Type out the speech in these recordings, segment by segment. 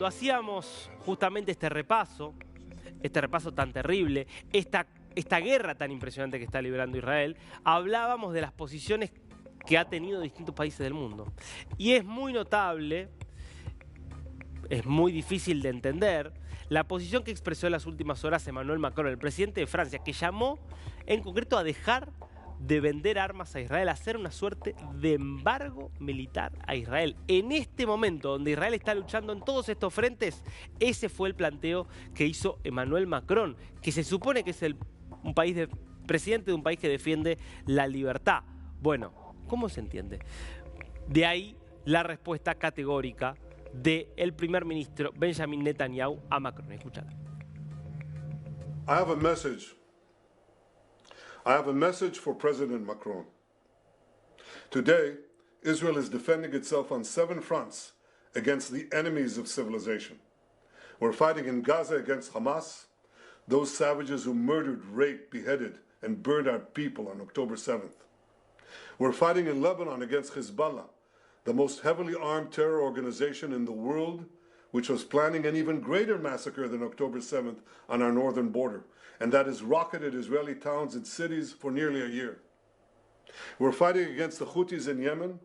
Cuando hacíamos justamente este repaso tan terrible, esta guerra tan impresionante que está librando Israel, hablábamos de las posiciones que ha tenido distintos países del mundo. Y es muy notable, es muy difícil de entender, la posición que expresó en las últimas horas Emmanuel Macron, el presidente de Francia, que llamó en concreto a dejar de vender armas a Israel, a hacer una suerte de embargo militar a Israel. En este momento, donde Israel está luchando en todos estos frentes, ese fue el planteo que hizo Emmanuel Macron, que se supone que es presidente de un país que defiende la libertad. Bueno, ¿cómo se entiende? De ahí la respuesta categórica del primer ministro Benjamin Netanyahu a Macron. Escuchad. I have a message for President Macron. Today, Israel is defending itself on 7 fronts against the enemies of civilization. We're fighting in Gaza against Hamas, those savages who murdered, raped, beheaded, and burned our people on October 7th. We're fighting in Lebanon against Hezbollah, the most heavily armed terror organization in the world, which was planning an even greater massacre than October 7th on our northern border, and that has rocketed Israeli towns and cities for nearly a year. We're fighting against the Houthis in Yemen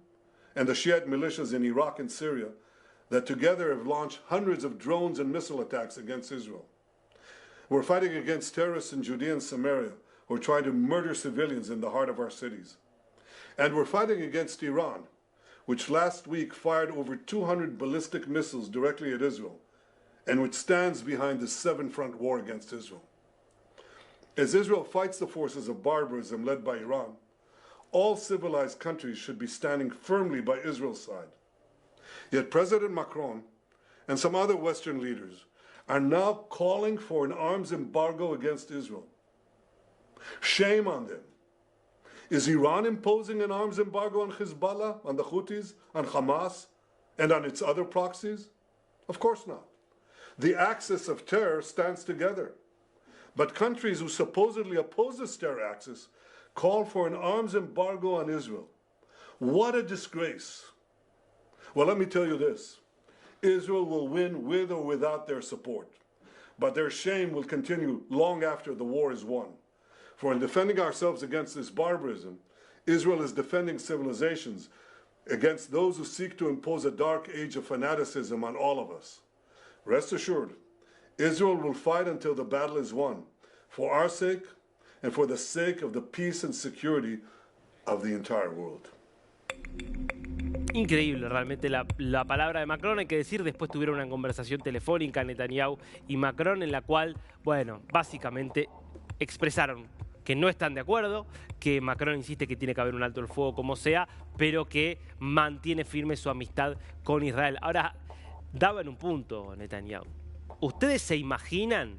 and the Shiite militias in Iraq and Syria that together have launched hundreds of drones and missile attacks against Israel. We're fighting against terrorists in Judea and Samaria who are trying to murder civilians in the heart of our cities. And we're fighting against Iran, which last week fired over 200 ballistic missiles directly at Israel, and which stands behind the 7-front war against Israel. As Israel fights the forces of barbarism led by Iran, all civilized countries should be standing firmly by Israel's side. Yet President Macron and some other Western leaders are now calling for an arms embargo against Israel. Shame on them. Is Iran imposing an arms embargo on Hezbollah, on the Houthis, on Hamas, and on its other proxies? Of course not. The axis of terror stands together. But countries who supposedly oppose this terror axis call for an arms embargo on Israel. What a disgrace. Well, let me tell you this. Israel will win with or without their support. But their shame will continue long after the war is won. For in defending ourselves against this barbarism, Israel is defending civilizations against those who seek to impose a dark age of fanaticism on all of us. Rest assured, Israel will fight until the battle is won, for our sake and for the sake of the peace and security of the entire world. Increíble realmente la palabra de Macron, hay que decir, después tuvieron una conversación telefónica Netanyahu y Macron en la cual, bueno, básicamente expresaron que no están de acuerdo, que Macron insiste que tiene que haber un alto el fuego como sea, pero que mantiene firme su amistad con Israel. Ahora, daba en un punto Netanyahu. ¿Ustedes se imaginan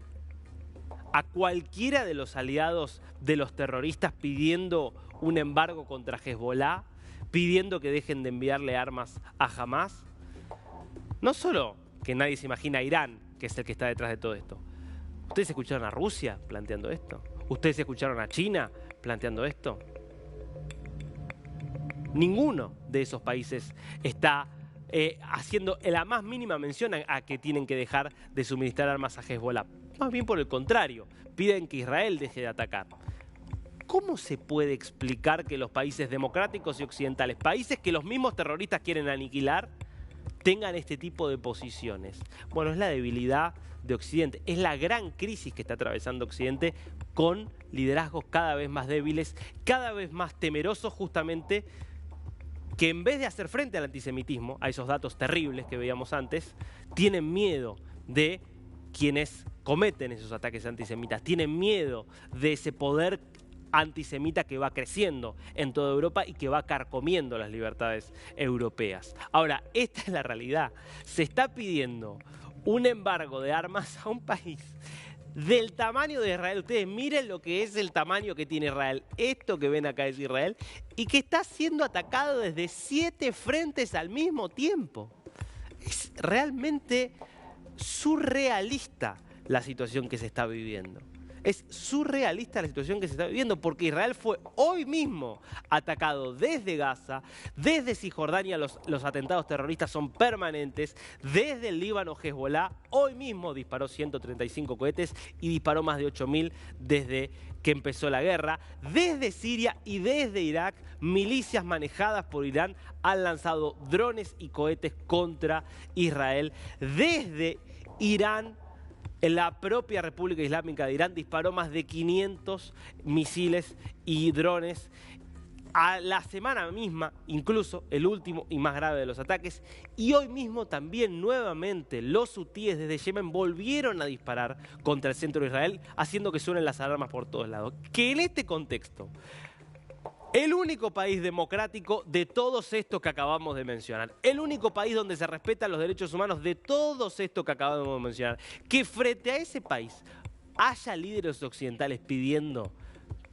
a cualquiera de los aliados de los terroristas pidiendo un embargo contra Hezbollah, pidiendo que dejen de enviarle armas a Hamas? No solo que nadie se imagina a Irán, que es el que está detrás de todo esto. ¿Ustedes escucharon a Rusia planteando esto? ¿Ustedes escucharon a China planteando esto? Ninguno de esos países está haciendo la más mínima mención a que tienen que dejar de suministrar armas a Hezbollah. Más bien por el contrario, piden que Israel deje de atacar. ¿Cómo se puede explicar que los países democráticos y occidentales, países que los mismos terroristas quieren aniquilar, tengan este tipo de posiciones? Bueno, es la debilidad de Occidente, es la gran crisis que está atravesando Occidente con liderazgos cada vez más débiles, cada vez más temerosos justamente, que en vez de hacer frente al antisemitismo, a esos datos terribles que veíamos antes, tienen miedo de quienes cometen esos ataques antisemitas, tienen miedo de ese poder antisemita que va creciendo en toda Europa y que va carcomiendo las libertades europeas. Ahora, esta es la realidad. Se está pidiendo un embargo de armas a un país del tamaño de Israel. Ustedes miren lo que es el tamaño que tiene Israel. Esto que ven acá es Israel y que está siendo atacado desde 7 frentes al mismo tiempo. Es realmente surrealista la situación que se está viviendo. Es surrealista la situación que se está viviendo, porque Israel fue hoy mismo atacado desde Gaza, desde Cisjordania los atentados terroristas son permanentes, desde el Líbano Hezbollah hoy mismo disparó 135 cohetes y disparó más de 8.000 desde que empezó la guerra. Desde Siria y desde Irak, milicias manejadas por Irán han lanzado drones y cohetes contra Israel. Desde Irán, en la propia República Islámica de Irán disparó más de 500 misiles y drones. A la semana misma, incluso el último y más grave de los ataques, y hoy mismo también nuevamente los hutíes desde Yemen volvieron a disparar contra el centro de Israel, haciendo que suenen las alarmas por todos lados. Que en este contexto, el único país democrático de todos estos que acabamos de mencionar, el único país donde se respetan los derechos humanos de todos estos que acabamos de mencionar, que frente a ese país haya líderes occidentales pidiendo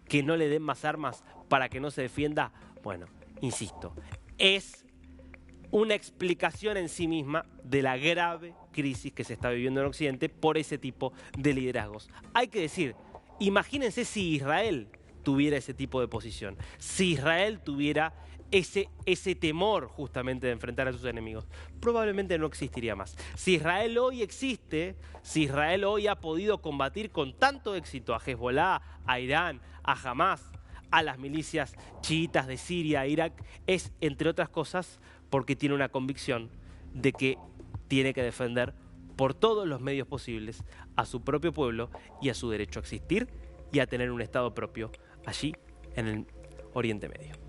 que no le den más armas para que no se defienda, bueno, insisto, es una explicación en sí misma de la grave crisis que se está viviendo en Occidente por ese tipo de liderazgos. Hay que decir, imagínense si Israel tuviera ese tipo de posición, si Israel tuviera ese temor justamente de enfrentar a sus enemigos, probablemente no existiría más. Si Israel hoy existe, si Israel hoy ha podido combatir con tanto éxito a Hezbollah, a Irán, a Hamas, a las milicias chiitas de Siria, Irak, es, entre otras cosas, porque tiene una convicción de que tiene que defender por todos los medios posibles a su propio pueblo y a su derecho a existir y a tener un Estado propio allí en el Oriente Medio.